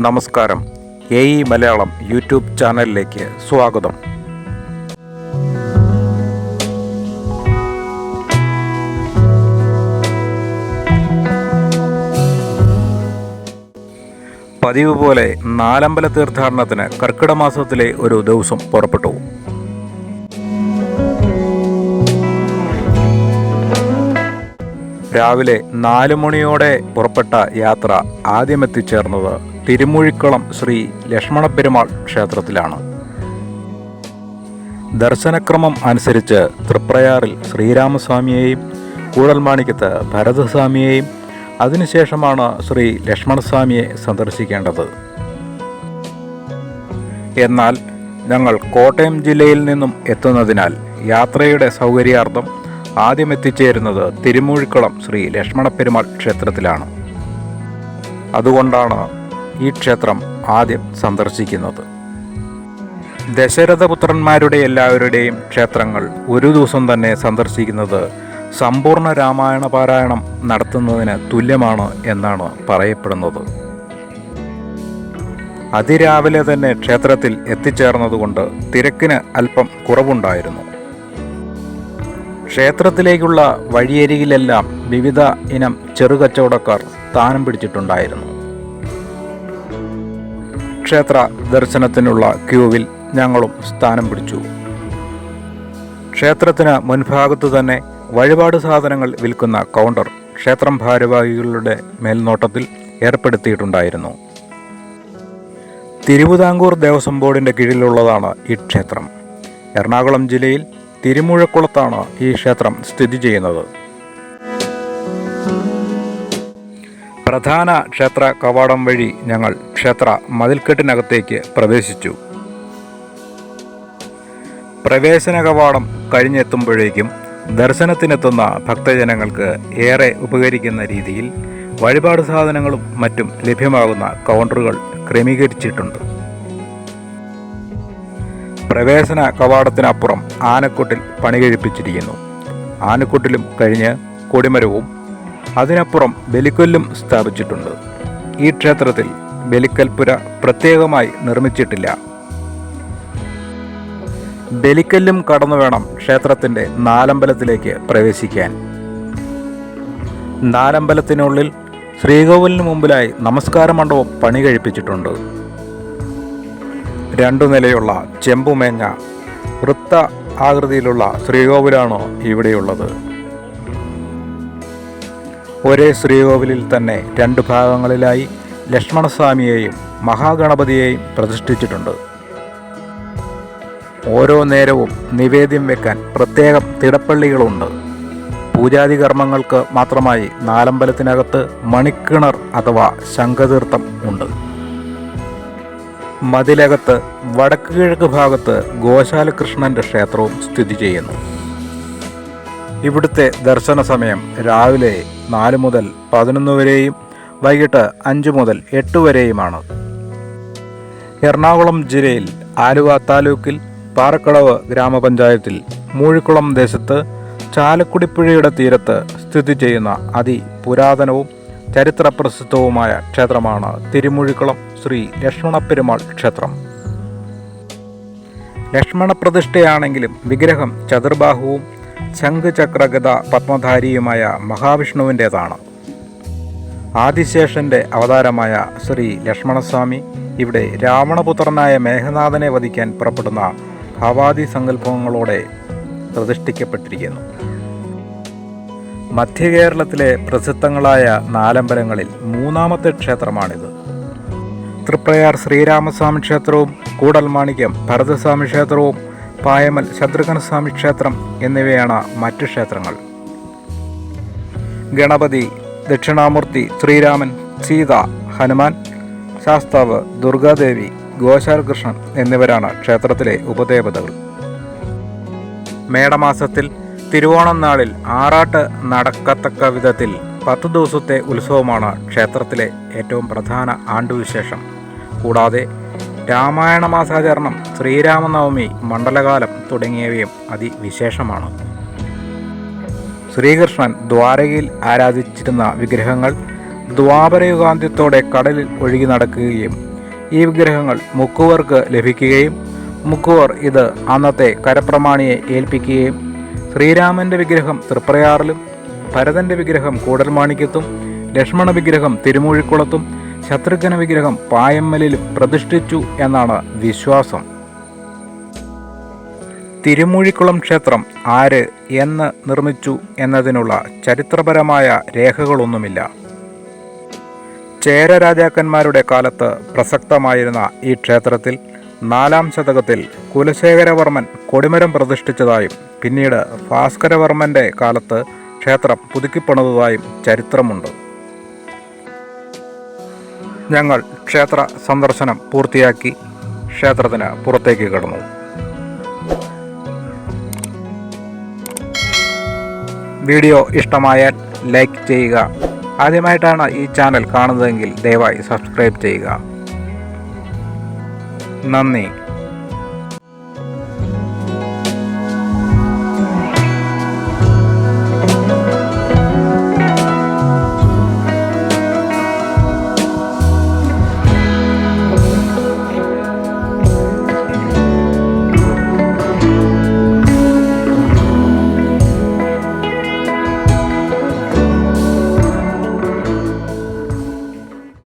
നമസ്കാരം. മലയാളം യൂട്യൂബ് ചാനലിലേക്ക് സ്വാഗതം. പതിവ് പോലെ നാലമ്പല തീർത്ഥാടനത്തിന് കർക്കിടക മാസത്തിലെ ഒരു ദിവസം പുറപ്പെട്ടു. രാവിലെ 4 മണിയോടെ പുറപ്പെട്ട യാത്ര ആദ്യം എത്തിച്ചേർന്നത് തിരുമൂഴിക്കുളം ശ്രീ ലക്ഷ്മണപ്പെരുമാൾ ക്ഷേത്രത്തിലാണ്. ദർശനക്രമം അനുസരിച്ച് തൃപ്രയാറിൽ ശ്രീരാമസ്വാമിയെയും കൂടൽമാണിക്യത്ത് ഭരതസ്വാമിയെയും അതിനുശേഷമാണ് ശ്രീ ലക്ഷ്മണസ്വാമിയെ സന്ദർശിക്കേണ്ടത്. എന്നാൽ ഞങ്ങൾ കോട്ടയം ജില്ലയിൽ നിന്നും എത്തുന്നതിനാൽ യാത്രയുടെ സൗകര്യാർത്ഥം ആദ്യം എത്തിച്ചേരുന്നത് തിരുമൂഴിക്കുളം ശ്രീ ലക്ഷ്മണപ്പെരുമാൾ ക്ഷേത്രത്തിലാണ്. അതുകൊണ്ടാണ് ഈ ക്ഷേത്രം ആദ്യം സന്ദർശിക്കുന്നത്. ദശരഥപുത്രന്മാരുടെ എല്ലാവരുടെയും ക്ഷേത്രങ്ങൾ ഒരു ദിവസം തന്നെ സന്ദർശിക്കുന്നത് സമ്പൂർണ്ണ രാമായണ പാരായണം നടത്തുന്നതിന് തുല്യമാണ് എന്നാണ് പറയപ്പെടുന്നത്. അതിരാവിലെ തന്നെ ക്ഷേത്രത്തിൽ എത്തിച്ചേർന്നതുകൊണ്ട് തിരക്കിന് അല്പം കുറവുണ്ടായിരുന്നു. ക്ഷേത്രത്തിലേക്കുള്ള വഴിയരികിലെല്ലാം വിവിധ ഇനം ചെറുകച്ചവടക്കാർ സ്ഥാനം പിടിച്ചിട്ടുണ്ടായിരുന്നു. ക്ഷേത്ര ദർശനത്തിനുള്ള ക്യൂവിൽ ഞങ്ങളും സ്ഥാനം പിടിച്ചു. ക്ഷേത്രത്തിന് മുൻഭാഗത്തു തന്നെ വഴിപാട് സാധനങ്ങൾ വിൽക്കുന്ന കൗണ്ടർ ക്ഷേത്രം ഭാരവാഹികളുടെ മേൽനോട്ടത്തിൽ ഏർപ്പെടുത്തിയിട്ടുണ്ടായിരുന്നു. തിരുവിതാംകൂർ ദേവസ്വം ബോർഡിൻ്റെ കീഴിലുള്ളതാണ് ഈ ക്ഷേത്രം. എറണാകുളം ജില്ലയിൽ തിരുമൂഴക്കുളത്താണ് ഈ ക്ഷേത്രം സ്ഥിതി ചെയ്യുന്നത്. പ്രധാന ക്ഷേത്ര കവാടം വഴി ഞങ്ങൾ ക്ഷേത്ര മതിൽക്കെട്ടിനകത്തേക്ക് പ്രവേശിച്ചു. പ്രവേശന കവാടം കഴിഞ്ഞെത്തുമ്പോഴേക്കും ദർശനത്തിനെത്തുന്ന ഭക്തജനങ്ങൾക്ക് ഏറെ ഉപകരിക്കുന്ന രീതിയിൽ വഴിപാട് സാധനങ്ങളും മറ്റും ലഭ്യമാകുന്ന കൗണ്ടറുകൾ ക്രമീകരിച്ചിട്ടുണ്ട്. പ്രവേശന കവാടത്തിനപ്പുറം ആനക്കൊട്ടിൽ പണി കഴിപ്പിച്ചിരിക്കുന്നു. ആനക്കൊട്ടിലും കഴിഞ്ഞ് കൊടിമരവും അതിനപ്പുറം ബലിക്കല്ലും സ്ഥാപിച്ചിട്ടുണ്ട്. ഈ ക്ഷേത്രത്തിൽ ബലിക്കൽപ്പുര പ്രത്യേകമായി നിർമ്മിച്ചിട്ടില്ല. ബലിക്കല്ലും കടന്നു വേണം ക്ഷേത്രത്തിൻ്റെ നാലമ്പലത്തിലേക്ക് പ്രവേശിക്കാൻ. നാലമ്പലത്തിനുള്ളിൽ ശ്രീകോവിലിന് മുമ്പിലായി നമസ്കാര മണ്ഡപം പണി കഴിപ്പിച്ചിട്ടുണ്ട്. 2 നിലയുള്ള ചെമ്പുമേഞ്ഞ വൃത്ത ആകൃതിയിലുള്ള ശ്രീകോവിലാണ് ഇവിടെയുള്ളത്. ഒരേ ശ്രീകോവിലിൽ തന്നെ 2 ഭാഗങ്ങളിലായി ലക്ഷ്മണസ്വാമിയെയും മഹാഗണപതിയെയും പ്രതിഷ്ഠിച്ചിട്ടുണ്ട്. ഓരോ നേരവും നിവേദ്യം വെക്കാൻ പ്രത്യേകം തിടപ്പള്ളികളുണ്ട്. പൂജാതി കർമ്മങ്ങൾക്ക് മാത്രമായി നാലമ്പലത്തിനകത്ത് മണിക്കിണർ അഥവാ ശംഖതീർത്ഥം ഉണ്ട്. മതിലകത്ത് വടക്ക് കിഴക്ക് ഭാഗത്ത് ഗോശാലകൃഷ്ണൻ്റെ ക്ഷേത്രവും സ്ഥിതി ചെയ്യുന്നു. ഇവിടുത്തെ ദർശന സമയം രാവിലെ 4 മുതൽ 11 വരെയും വൈകിട്ട് 5 മുതൽ 8 വരെയുമാണ്. എറണാകുളം ജില്ലയിൽ ആലുവ താലൂക്കിൽ പാറക്കടവ് ഗ്രാമപഞ്ചായത്തിൽ മൂഴിക്കുളം ദേശത്ത് ചാലക്കുടിപ്പുഴയുടെ തീരത്ത് സ്ഥിതി ചെയ്യുന്ന അതിപുരാതനവും ചരിത്രപ്രസിദ്ധവുമായ ക്ഷേത്രമാണ് തിരുമൂഴിക്കുളം ശ്രീ ലക്ഷ്മണപ്പെരുമാൾ ക്ഷേത്രം. ലക്ഷ്മണപ്രതിഷ്ഠയാണെങ്കിലും വിഗ്രഹം ചതുർബാഹുവും ശംഖ് ചക്രഗദ പത്മധാരിയുമായ മഹാവിഷ്ണുവിൻ്റേതാണ്. ആദിശേഷൻ്റെ അവതാരമായ ശ്രീ ലക്ഷ്മണസ്വാമി ഇവിടെ രാവണപുത്രനായ മേഘനാഥനെ വധിക്കാൻ പുറപ്പെടുന്ന ഭാവാദി സങ്കല്പങ്ങളോടെ പ്രതിഷ്ഠിക്കപ്പെട്ടിരിക്കുന്നു. മധ്യകേരളത്തിലെ പ്രസിദ്ധങ്ങളായ നാലമ്പലങ്ങളിൽ 3ാമത്തെ ക്ഷേത്രമാണിത്. തൃപ്രയാർ ശ്രീരാമസ്വാമി ക്ഷേത്രവും കൂടൽമാണിക്യം ഭരതസ്വാമി ക്ഷേത്രവും പായമൽ ശത്രുഘ്നസ്വാമി ക്ഷേത്രം എന്നിവയാണ് മറ്റു ക്ഷേത്രങ്ങൾ. ഗണപതി, ദക്ഷിണാമൂർത്തി, ശ്രീരാമൻ, സീത, ഹനുമാൻ, ശാസ്താവ്, ദുർഗാദേവി, ഗോശാലകൃഷ്ണൻ എന്നിവരാണ് ക്ഷേത്രത്തിലെ ഉപദേവതകൾ. മേടമാസത്തിൽ തിരുവോണം നാളിൽ ആറാട്ട് നടക്കത്തക്ക വിധത്തിൽ 10 ദിവസത്തെ ഉത്സവമാണ് ക്ഷേത്രത്തിലെ ഏറ്റവും പ്രധാന ആണ്ടുവിശേഷം. കൂടാതെ രാമായണ മാസാചരണം, ശ്രീരാമനവമി, മണ്ഡലകാലം തുടങ്ങിയവയും അതിവിശേഷമാണ്. ശ്രീകൃഷ്ണൻ ദ്വാരകയിൽ ആരാധിച്ചിരുന്ന വിഗ്രഹങ്ങൾ ദ്വാപരയുഗാന്ത്യത്തോടെ കടലിൽ ഒഴുകി നടക്കുകയും ഈ വിഗ്രഹങ്ങൾ മുക്കുവർക്ക് ലഭിക്കുകയും മുക്കുവർ ഇത് അന്നത്തെ കരപ്രമാണിയെ ഏൽപ്പിക്കുകയും ശ്രീരാമൻ്റെ വിഗ്രഹം തൃപ്രയാറിലും, ഭരതൻ്റെ വിഗ്രഹം കൂടൽമാണിക്യത്തും, ലക്ഷ്മണ വിഗ്രഹം തിരുമൂഴിക്കുളത്തും, ശത്രുഘ്ന വിഗ്രഹം പായമ്മലിലും പ്രതിഷ്ഠിച്ചു എന്നാണ് വിശ്വാസം. തിരുമൂഴിക്കുളം ക്ഷേത്രം ആര്, എന്ന് നിർമ്മിച്ചു എന്നതിനുള്ള ചരിത്രപരമായ രേഖകളൊന്നുമില്ല. ചേര രാജാക്കന്മാരുടെ കാലത്ത് പ്രസക്തമായിരുന്ന ഈ ക്ഷേത്രത്തിൽ 4-ാം ശതകത്തിൽ കുലശേഖരവർമ്മൻ കൊടിമരം പ്രതിഷ്ഠിച്ചതായും പിന്നീട് ഭാസ്കരവർമ്മൻ്റെ കാലത്ത് ക്ഷേത്രം പുതുക്കിപ്പണിതതായും ചരിത്രമുണ്ട്. ഞങ്ങൾ ക്ഷേത്ര സന്ദർശനം പൂർത്തിയാക്കി ക്ഷേത്രത്തിന് പുറത്തേക്ക് കടന്നു. വീഡിയോ ഇഷ്ടമായാൽ ലൈക്ക് ചെയ്യുക. ആദ്യമായിട്ടാണ് ഈ ചാനൽ കാണുന്നതെങ്കിൽ ദയവായി സബ്സ്ക്രൈബ് ചെയ്യുക. നന്ദി.